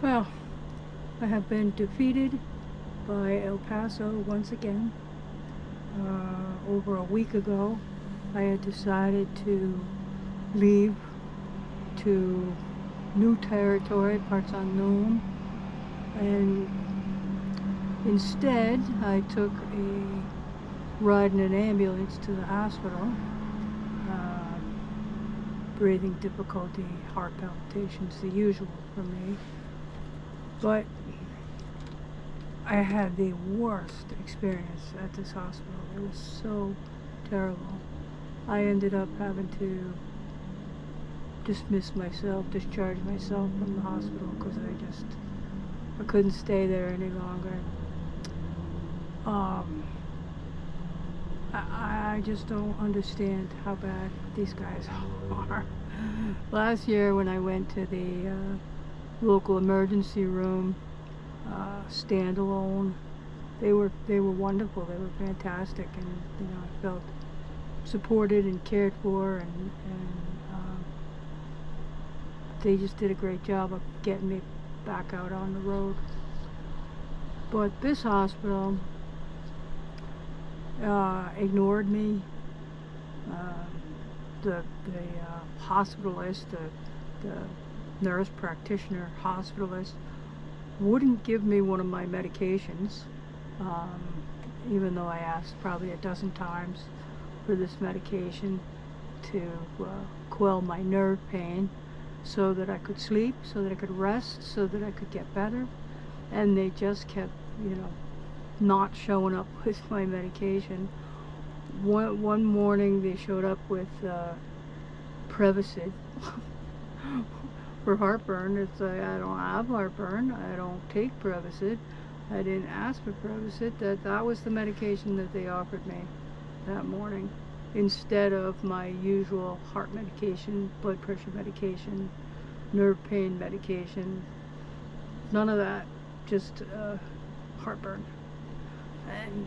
Well, I have been defeated by El Paso once again. Over a week ago, I had decided to leave to new territory, parts unknown, and instead I took a ride in an ambulance to the hospital. Uh, Breathing difficulty, heart palpitations, the usual for me. But I had the worst experience at this hospital. It was so terrible. I ended up having to discharge myself from the hospital because I couldn't stay there any longer. I just don't understand how bad these guys are. Last year when I went to the local emergency room, standalone, they were wonderful. They were fantastic, and I felt supported and cared for, and they just did a great job of getting me back out on the road. But this hospital ignored me. The hospitalist, the nurse practitioner hospitalist, wouldn't give me one of my medications, even though I asked probably a dozen times for this medication to quell my nerve pain so that I could sleep, so that I could rest, so that I could get better. And they just kept, not showing up with my medication. One morning they showed up with Prevacid for heartburn. It's like, I don't have heartburn. I don't take Prevacid. I didn't ask for Prevacid. That was the medication that they offered me that morning, instead of my usual heart medication, blood pressure medication, nerve pain medication. None of that, just heartburn. And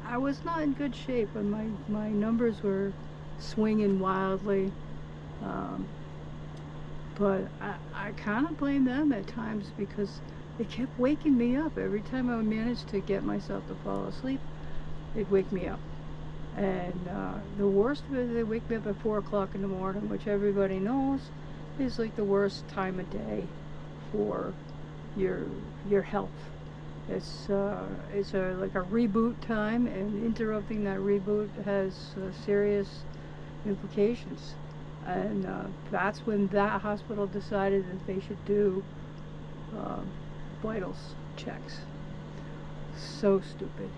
I was not in good shape, and my numbers were swinging wildly. But I kind of blame them at times, because they kept waking me up. Every time I managed to get myself to fall asleep, they'd wake me up. And the worst of it, they wake me up at 4 o'clock in the morning, which everybody knows is like the worst time of day for your health. It's like a reboot time, and interrupting that reboot has serious implications. And that's when that hospital decided that they should do vitals checks. So stupid.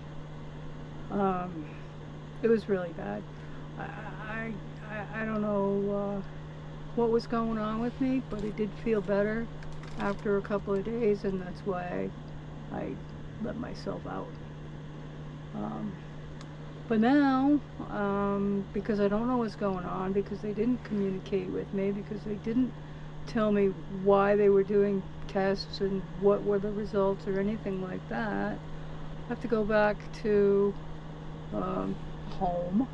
It was really bad. I don't know what was going on with me, but it did feel better after a couple of days, and that's why I let myself out. But now, because I don't know what's going on, because they didn't communicate with me, because they didn't tell me why they were doing tests and what were the results or anything like that, I have to go back to home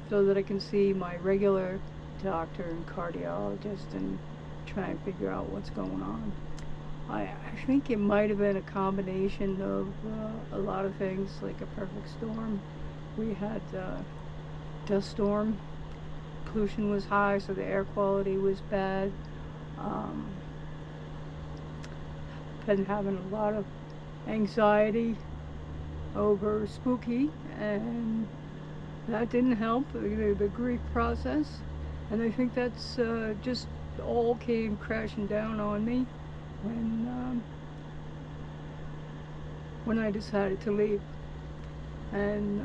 so that I can see my regular doctor and cardiologist and try and figure out what's going on. I think it might have been a combination of a lot of things, like a perfect storm. We had dust storm, pollution was high, so the air quality was bad. Been having a lot of anxiety over Spooky, and that didn't help the grief process. And I think that's just all came crashing down on me when I decided to leave. And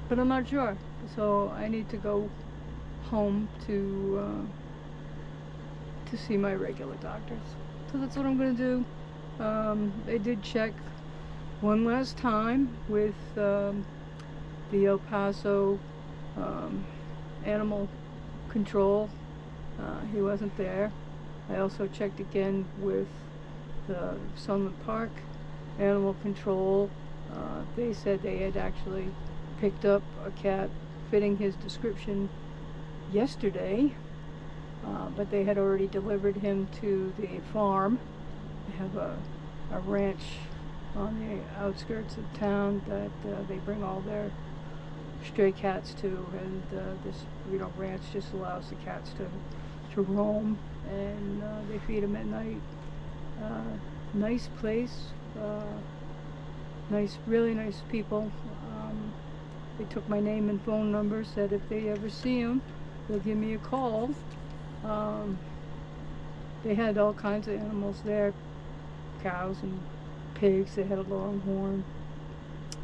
but I'm not sure, so I need to go home to see my regular doctors. So that's what I'm going to do. They did check one last time with the El Paso animal control. He wasn't there. I also checked again with the Sunland Park animal control. They said they had actually picked up a cat fitting his description yesterday, but they had already delivered him to the farm. They have a ranch on the outskirts of town that they bring all their stray cats to, and this ranch just allows the cats to roam, and they feed them at night. Nice place, really nice people. They took my name and phone number, said if they ever see him, they'll give me a call. They had all kinds of animals there, cows and pigs. They had a longhorn,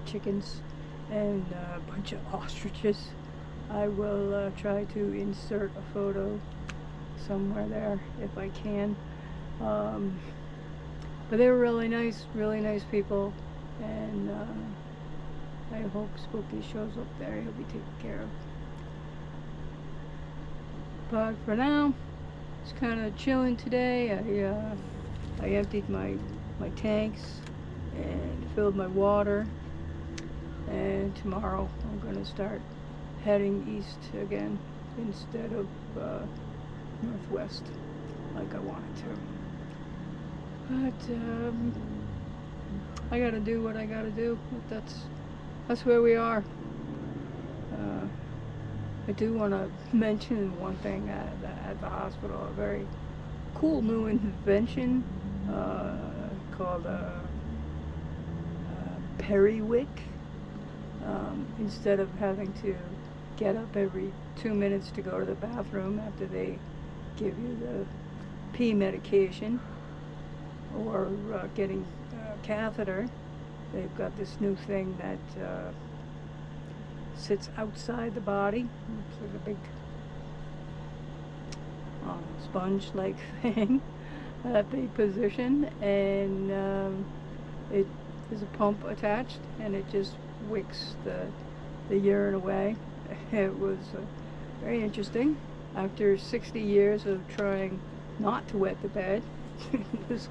chickens, and a bunch of ostriches. I will try to insert a photo somewhere there if I can. But they were really nice people, and I hope Spooky shows up there. He'll be taken care of. But for now, it's kind of chilling today. I emptied my tanks and filled my water, and tomorrow I'm going to start heading east again instead of northwest like I wanted to. But I gotta do what I gotta do. That's where we are. I do want to mention one thing at the hospital, a very cool new invention called periwick. Instead of having to get up every 2 minutes to go to the bathroom after they give you the pee medication, or getting a catheter, they've got this new thing that sits outside the body. It's like a big sponge-like thing that they position, and there's a pump attached, and it just wicks the urine away. It was very interesting. After 60 years of trying not to wet the bed, it was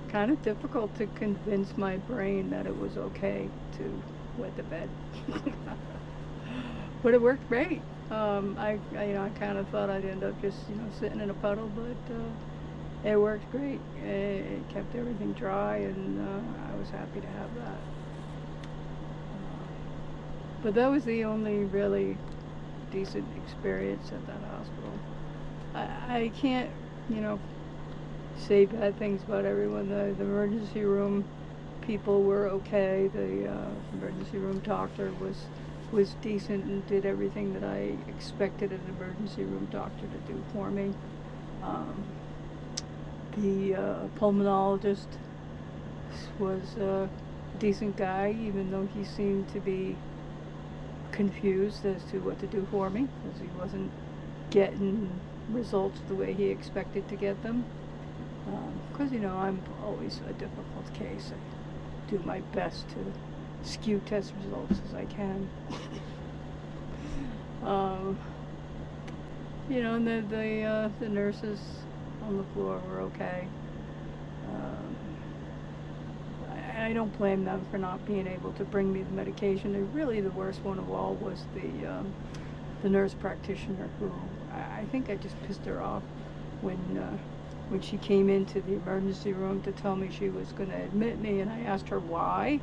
kind of difficult to convince my brain that it was okay to wet the bed. But it worked great. I kind of thought I'd end up just sitting in a puddle, but it worked great. It kept everything dry, and I was happy to have that. But that was the only really decent experience at that hospital. I can't, say bad things about everyone. The emergency room people were okay. The emergency room doctor was decent and did everything that I expected an emergency room doctor to do for me. The pulmonologist was a decent guy, even though he seemed to be confused as to what to do for me, because he wasn't getting results the way he expected to get them. Because I'm always a difficult case. I do my best to skew test results as I can. And the nurses on the floor were okay. I don't blame them for not being able to bring me the medication. And really, the worst one of all was the nurse practitioner, who I think I just pissed her off when she came into the emergency room to tell me she was going to admit me, and I asked her why.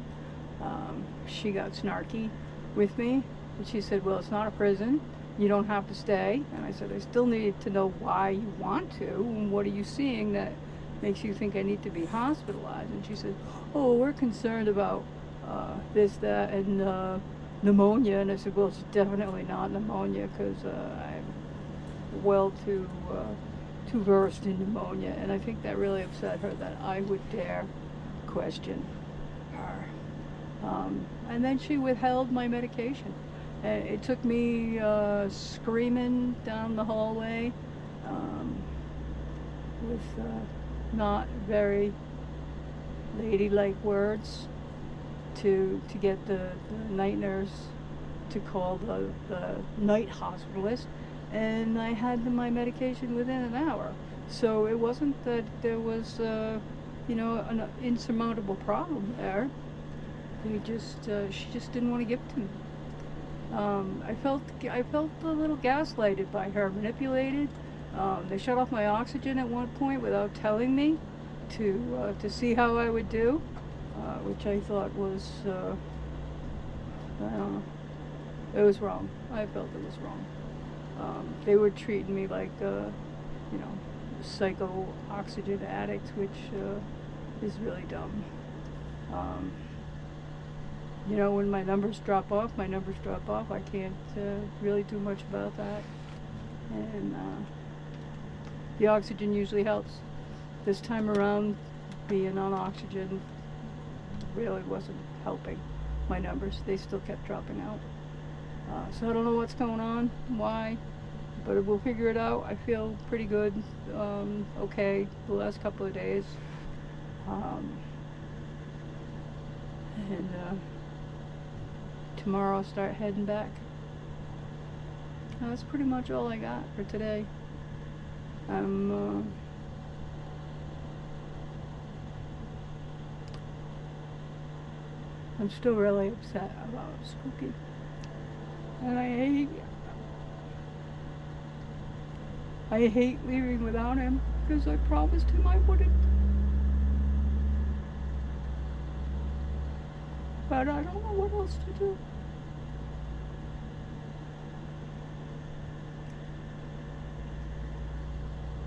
She got snarky with me, and she said, well, it's not a prison. You don't have to stay. And I said, I still need to know why you want to, and what are you seeing that makes you think I need to be hospitalized? And she said, oh, we're concerned about this, that, and pneumonia. And I said, well, it's definitely not pneumonia, because I'm well too versed in pneumonia. And I think that really upset her, that I would dare question her. And then she withheld my medication. It took me screaming down the hallway with not very ladylike words to get the night nurse to call the night hospitalist, and I had my medication within an hour. So it wasn't that there was an insurmountable problem there. She just didn't want to give it to me. I felt a little gaslighted by her, manipulated. They shut off my oxygen at one point without telling me to see how I would do, which I thought was I don't know. It was wrong. I felt it was wrong. They were treating me like you know, psycho oxygen addict, which is really dumb. Um, you know, when my numbers drop off, my numbers drop off. I can't really do much about that. And the oxygen usually helps. This time around, being on oxygen really wasn't helping my numbers. They still kept dropping out. So I don't know what's going on, why, but we'll figure it out. I feel pretty good, okay, the last couple of days. And tomorrow I'll start heading back. That's pretty much all I got for today. I'm still really upset about Spooky. And I hate leaving without him, because I promised him I wouldn't. But I don't know what else to do.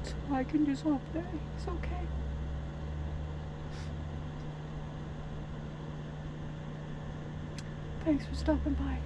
So I can just hope that it's okay. Thanks for stopping by.